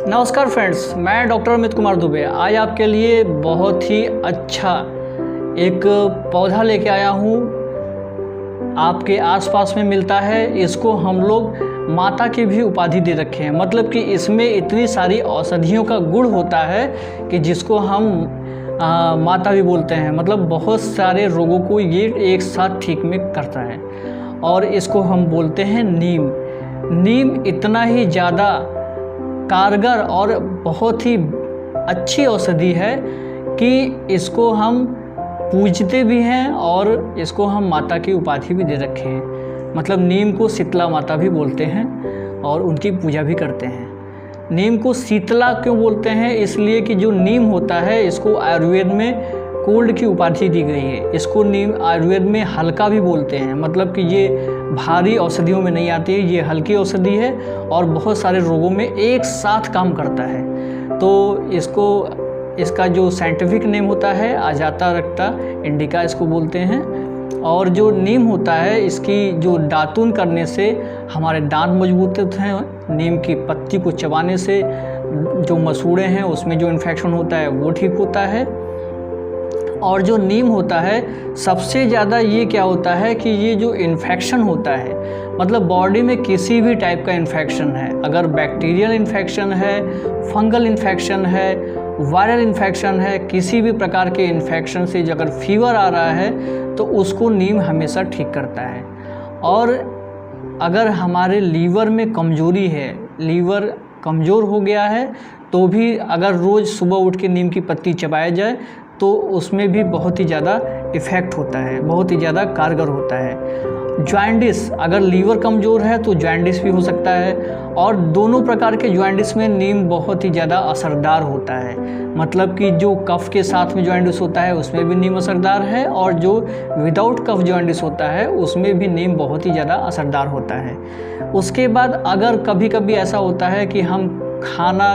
नमस्कार फ्रेंड्स, मैं डॉक्टर अमित कुमार दुबे आज आपके लिए बहुत ही अच्छा एक पौधा लेके आया हूँ। आपके आसपास में मिलता है। इसको हम लोग माता की भी उपाधि दे रखे हैं, मतलब कि इसमें इतनी सारी औषधियों का गुण होता है कि जिसको हम माता भी बोलते हैं। मतलब बहुत सारे रोगों को ये एक साथ ठीक में करता है और इसको हम बोलते हैं नीम। नीम इतना ही ज़्यादा कारगर और बहुत ही अच्छी औषधि है कि इसको हम पूजते भी हैं और इसको हम माता की उपाधि भी दे रखे हैं। मतलब नीम को शीतला माता भी बोलते हैं और उनकी पूजा भी करते हैं। नीम को शीतला क्यों बोलते हैं? इसलिए कि जो नीम होता है इसको आयुर्वेद में कोल्ड की उपाधि दी गई है। इसको नीम आयुर्वेद में हल्का भी बोलते हैं, मतलब कि ये भारी औषधियों में नहीं आती है, ये हल्की औषधि है और बहुत सारे रोगों में एक साथ काम करता है। तो इसका जो साइंटिफिक नेम होता है अजाता रक्ता इंडिका इसको बोलते हैं। और जो नीम होता है इसकी जो दातुन करने से हमारे दांत मजबूत होते हैं। नीम की पत्ती को चबाने से जो मसूड़े हैं उसमें जो इन्फेक्शन होता है वो ठीक होता है। और जो नीम होता है सबसे ज़्यादा ये क्या होता है कि ये जो इन्फेक्शन होता है, मतलब बॉडी में किसी भी टाइप का इन्फेक्शन है, अगर बैक्टीरियल इन्फेक्शन है, फंगल इन्फेक्शन है, वायरल इन्फेक्शन है, किसी भी प्रकार के इन्फेक्शन से अगर फीवर आ रहा है तो उसको नीम हमेशा ठीक करता है। और अगर हमारे लीवर में कमजोरी है, लीवर कमज़ोर हो गया है, तो भी अगर रोज़ सुबह उठ के नीम की पत्ती चबाया जाए तो उसमें भी बहुत ही ज़्यादा इफ़ेक्ट होता है, बहुत ही ज़्यादा कारगर होता है। जॉइंटिस, अगर लीवर कमज़ोर है तो जॉइंटिस भी हो सकता है और दोनों प्रकार के जॉइंटिस में नीम बहुत ही ज़्यादा असरदार होता है। मतलब कि जो कफ के साथ में जॉइंटिस होता है उसमें भी नीम असरदार है और जो विदाउट कफ जॉइंटिस होता है उसमें भी नीम बहुत ही ज़्यादा असरदार होता है। उसके बाद अगर कभी कभी ऐसा होता है कि हम खाना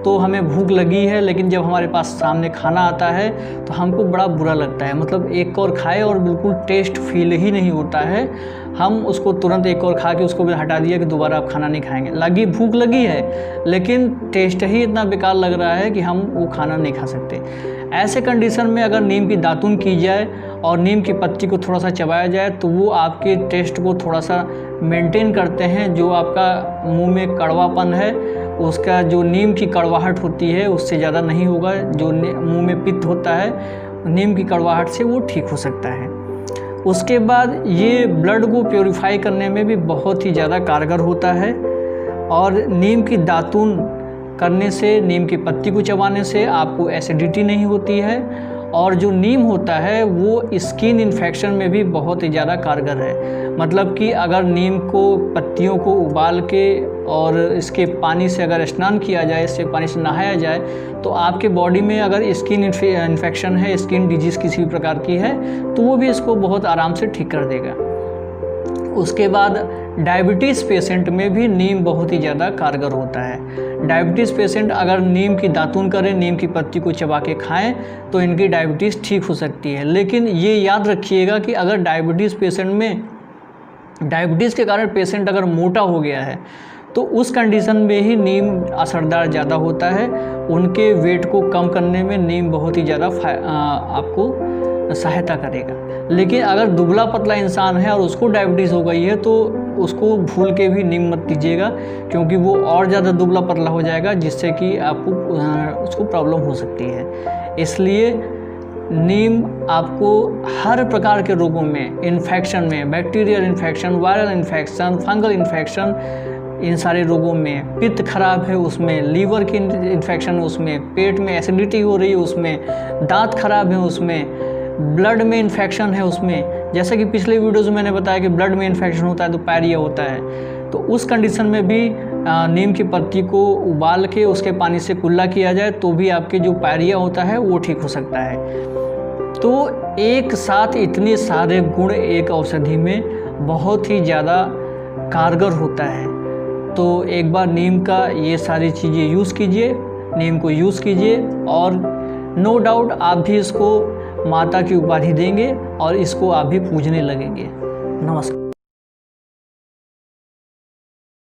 तो हमें भूख लगी है, लेकिन जब हमारे पास सामने खाना आता है तो हमको बड़ा बुरा लगता है, मतलब एक और खाए और बिल्कुल टेस्ट फील ही नहीं होता है। हम उसको तुरंत एक और खा के उसको भी हटा दिया कि दोबारा आप खाना नहीं खाएंगे। भूख लगी है लेकिन टेस्ट ही इतना बेकार लग रहा है कि हम वो खाना नहीं खा सकते। ऐसे कंडीशन में अगर नीम की दातुन की जाए और नीम की पत्ती को थोड़ा सा चबाया जाए तो वो आपके टेस्ट को थोड़ा सा मेंटेन करते हैं। जो आपका मुंह में कड़वापन है उसका जो नीम की कड़वाहट होती है उससे ज़्यादा नहीं होगा। जो मुंह में पित्त होता है नीम की कड़वाहट से वो ठीक हो सकता है। उसके बाद ये ब्लड को प्योरीफाई करने में भी बहुत ही ज़्यादा कारगर होता है। और नीम की दातुन करने से, नीम की पत्ती को चबाने से आपको एसिडिटी नहीं होती है। और जो नीम होता है वो स्किन इन्फेक्शन में भी बहुत ही ज़्यादा कारगर है। मतलब कि अगर नीम को पत्तियों को उबाल के और इसके पानी से अगर स्नान किया जाए, इससे पानी से नहाया जाए तो आपके बॉडी में अगर स्किन इन्फेक्शन है, स्किन डिजीज़ किसी भी प्रकार की है तो वो भी इसको बहुत आराम से ठीक कर देगा। उसके बाद डायबिटीज़ पेशेंट में भी नीम बहुत ही ज़्यादा कारगर होता है। डायबिटीज़ पेशेंट अगर नीम की दातुन करें, नीम की पत्ती को चबा के खाएं तो इनकी डायबिटीज़ ठीक हो सकती है। लेकिन ये याद रखिएगा कि अगर डायबिटीज़ पेशेंट में डायबिटीज़ के कारण पेशेंट अगर मोटा हो गया है तो उस कंडीशन में ही नीम असरदार ज़्यादा होता है। उनके वेट को कम करने में नीम बहुत ही ज़्यादा आपको सहायता करेगा। लेकिन अगर दुबला पतला इंसान है और उसको डायबिटीज़ हो गई है तो उसको भूल के भी नीम मत दीजिएगा, क्योंकि वो और ज़्यादा दुबला पतला हो जाएगा जिससे कि आपको उसको प्रॉब्लम हो सकती है। इसलिए नीम आपको हर प्रकार के रोगों में, इन्फेक्शन में, bacterial infection, viral infection, fungal infection, इन सारे रोगों में, पित्त खराब है उसमें, लीवर की इन्फेक्शन है उसमें, पेट में एसिडिटी हो रही है उसमें, दांत खराब है उसमें, ब्लड में इन्फेक्शन है उसमें, जैसे कि पिछले वीडियोज़ में मैंने बताया कि ब्लड में इन्फेक्शन होता है तो पायरिया होता है, तो उस कंडीशन में भी नीम की पत्ती को उबाल के उसके पानी से कुल्ला किया जाए तो भी आपके जो पायरिया होता है वो ठीक हो सकता है। तो एक साथ इतने सारे गुण एक औषधि में बहुत ही ज़्यादा कारगर होता है। तो एक बार नीम का ये सारी चीज़ें यूज़ कीजिए, नीम को यूज़ कीजिए और नो डाउट आप भी इसको माता की उपाधि देंगे और इसको आप भी पूजने लगेंगे। नमस्कार।